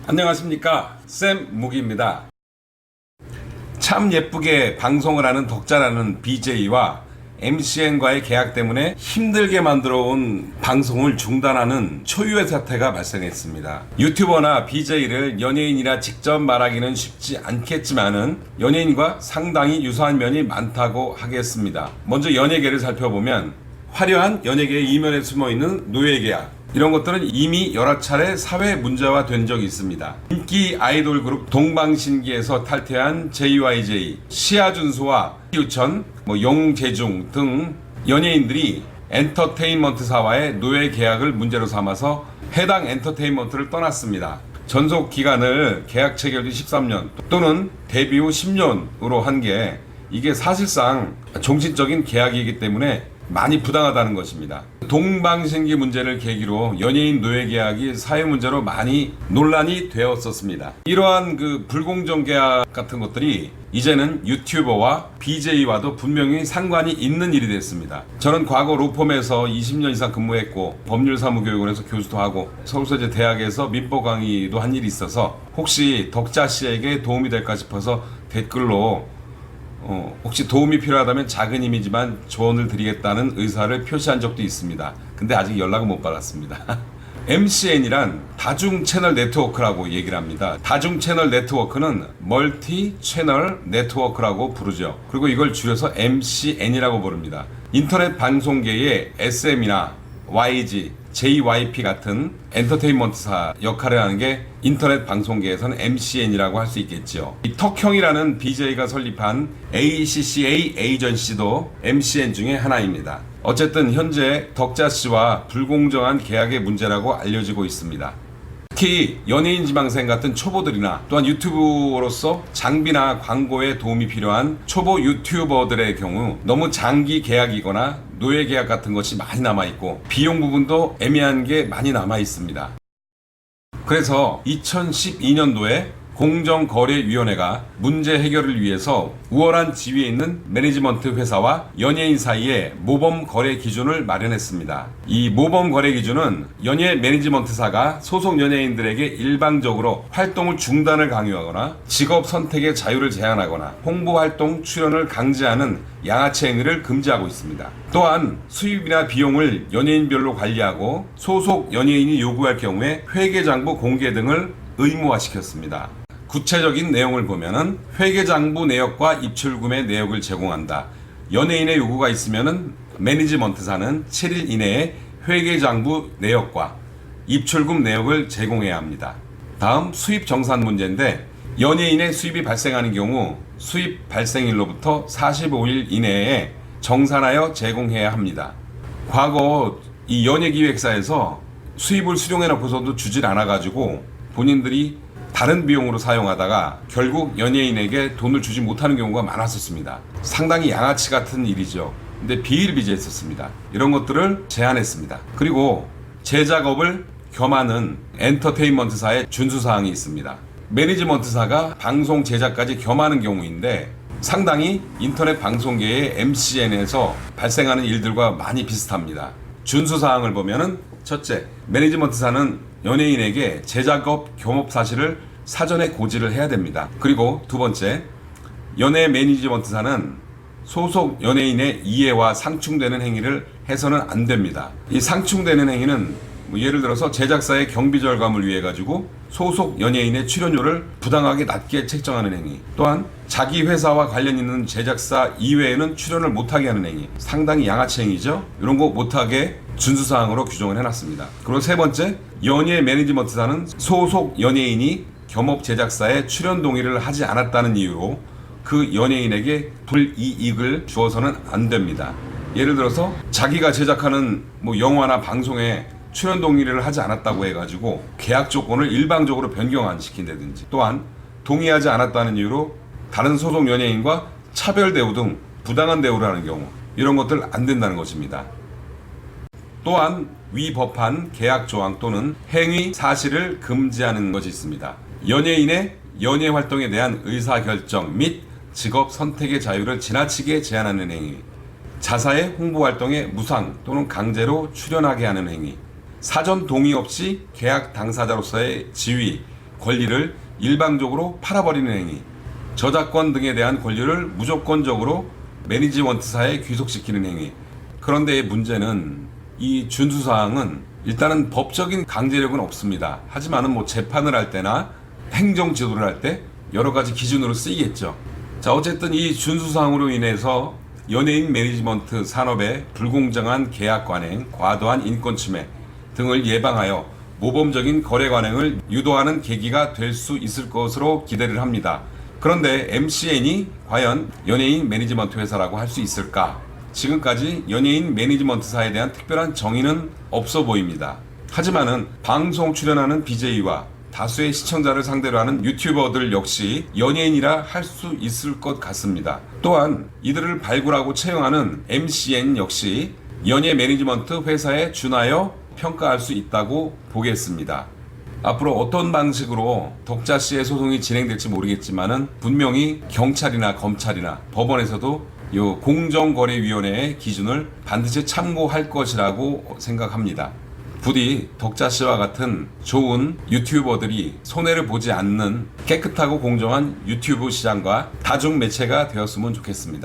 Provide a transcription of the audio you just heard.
안녕하십니까, 쌤 무기입니다. 참 예쁘게 방송을 하는 덕자라는 BJ와 MCN과의 계약 때문에 힘들게 만들어 온 방송을 중단하는 초유의 사태가 발생했습니다. 유튜버나 BJ를 연예인이라 직접 말하기는 쉽지 않겠지만은 연예인과 상당히 유사한 면이 많다고 하겠습니다. 먼저 연예계를 살펴보면 화려한 연예계의 이면에 숨어있는 노예계약, 이런 것들은 이미 여러 차례 사회 문제화 된 적이 있습니다. 인기 아이돌 그룹 동방신기에서 탈퇴한 JYJ, 시아준수와 이우천, 용재중 등 연예인들이 엔터테인먼트사와의 노예 계약을 문제로 삼아서 해당 엔터테인먼트를 떠났습니다. 전속 기간을 계약 체결 뒤 13년 또는 데뷔 후 10년으로 한 게 이게 사실상 정신적인 계약이기 때문에 많이 부당하다는 것입니다. 동방신기 문제를 계기로 연예인 노예 계약이 사회 문제로 많이 논란이 되었었습니다. 이러한 불공정 계약 같은 것들이 이제는 유튜버와 BJ와도 분명히 상관이 있는 일이 됐습니다. 저는 과거 로펌에서 20년 이상 근무했고 법률사무교육원에서 교수도 하고 서울서재 대학에서 민법 강의도 한 일이 있어서 혹시 덕자 씨에게 도움이 될까 싶어서 댓글로 혹시 도움이 필요하다면 작은 힘이지만 조언을 드리겠다는 의사를 표시한 적도 있습니다. 근데 아직 연락은 못 받았습니다. MCN이란 다중 채널 네트워크라고 얘기를 합니다. 다중 채널 네트워크는 멀티 채널 네트워크라고 부르죠. 그리고 이걸 줄여서 MCN이라고 부릅니다. 인터넷 방송계의 SM이나 YG, JYP 같은 엔터테인먼트사 역할을 하는 게 인터넷 방송계에서는 MCN이라고 할 수 있겠죠. 이 턱형이라는 BJ가 설립한 ACCA 에이전시도 MCN 중에 하나입니다. 어쨌든 현재 덕자씨와 불공정한 계약의 문제라고 알려지고 있습니다. 특히 연예인 지망생 같은 초보들이나 또한 유튜브로서 장비나 광고에 도움이 필요한 초보 유튜버들의 경우 너무 장기 계약이거나 노예 계약 같은 것이 많이 남아있고 비용 부분도 애매한 게 많이 남아있습니다. 그래서 2012년도에 공정거래위원회가 문제 해결을 위해서 우월한 지위에 있는 매니지먼트 회사와 연예인 사이에 모범 거래 기준을 마련했습니다. 이 모범 거래 기준은 연예 매니지먼트사가 소속 연예인들에게 일방적으로 활동을 중단을 강요하거나 직업 선택의 자유를 제한하거나 홍보 활동 출연을 강제하는 양아치 행위를 금지하고 있습니다. 또한 수입이나 비용을 연예인별로 관리하고 소속 연예인이 요구할 경우에 회계장부 공개 등을 의무화시켰습니다. 구체적인 내용을 보면은 회계장부 내역과 입출금의 내역을 제공한다. 연예인의 요구가 있으면은 매니지먼트사는 7일 이내에 회계장부 내역과 입출금 내역을 제공해야 합니다. 다음 수입 정산 문제인데 연예인의 수입이 발생하는 경우 수입 발생일로부터 45일 이내에 정산하여 제공해야 합니다. 과거 이 연예기획사에서 수입을 수령해 놓고서도 주질 않아가지고 본인들이 다른 비용으로 사용하다가 결국 연예인에게 돈을 주지 못하는 경우가 많았었습니다. 상당히 양아치 같은 일이죠. 근데 비일비재했었습니다. 이런 것들을 제한했습니다. 그리고 제작업을 겸하는 엔터테인먼트사의 준수사항이 있습니다. 매니지먼트사가 방송 제작까지 겸하는 경우인데 상당히 인터넷 방송계의 MCN에서 발생하는 일들과 많이 비슷합니다. 준수사항을 보면은 첫째, 매니지먼트사는 연예인에게 제작업 겸업 사실을 사전에 고지를 해야 됩니다. 그리고 두 번째, 연예 매니지먼트사는 소속 연예인의 이해와 상충되는 행위를 해서는 안 됩니다. 이 상충되는 행위는 예를 들어서 제작사의 경비 절감을 위해 가지고 소속 연예인의 출연료를 부당하게 낮게 책정하는 행위, 또한 자기 회사와 관련 있는 제작사 이외에는 출연을 못하게 하는 행위, 상당히 양아치 행위죠. 이런 거 못하게 준수사항으로 규정을 해놨습니다. 그리고 세 번째, 연예 매니지먼트사는 소속 연예인이 겸업 제작사에 출연 동의를 하지 않았다는 이유로 그 연예인에게 불이익을 주어서는 안 됩니다. 예를 들어서 자기가 제작하는 영화나 방송에 출연 동의를 하지 않았다고 해가지고 계약 조건을 일방적으로 변경 안 시킨다든지, 또한 동의하지 않았다는 이유로 다른 소속 연예인과 차별 대우 등 부당한 대우를 하는 경우, 이런 것들 안 된다는 것입니다. 또한 위법한 계약 조항 또는 행위 사실을 금지하는 것이 있습니다. 연예인의 연예 활동에 대한 의사결정 및 직업 선택의 자유를 지나치게 제한하는 행위, 자사의 홍보 활동에 무상 또는 강제로 출연하게 하는 행위, 사전 동의 없이 계약 당사자로서의 지위, 권리를 일방적으로 팔아버리는 행위, 저작권 등에 대한 권리를 무조건적으로 매니지먼트사에 귀속시키는 행위. 그런데 문제는 이 준수사항은 일단은 법적인 강제력은 없습니다. 하지만은 뭐 재판을 할 때나 행정 지도를 할 때 여러 가지 기준으로 쓰이겠죠. 자, 어쨌든 이 준수사항으로 인해서 연예인 매니지먼트 산업의 불공정한 계약 관행, 과도한 인권 침해 등을 예방하여 모범적인 거래 관행을 유도하는 계기가 될 수 있을 것으로 기대를 합니다. 그런데 MCN이 과연 연예인 매니지먼트 회사라고 할 수 있을까? 지금까지 연예인 매니지먼트사에 대한 특별한 정의는 없어 보입니다. 하지만은 방송 출연하는 BJ와 다수의 시청자를 상대로 하는 유튜버들 역시 연예인이라 할 수 있을 것 같습니다. 또한 이들을 발굴하고 채용하는 MCN 역시 연예 매니지먼트 회사에 준하여 평가할 수 있다고 보겠습니다. 앞으로 어떤 방식으로 덕자 씨의 소송이 진행될지 모르겠지만은 분명히 경찰이나 검찰이나 법원에서도 이 공정거래위원회의 기준을 반드시 참고할 것이라고 생각합니다. 부디 덕자 씨와 같은 좋은 유튜버들이 손해를 보지 않는 깨끗하고 공정한 유튜브 시장과 다중 매체가 되었으면 좋겠습니다.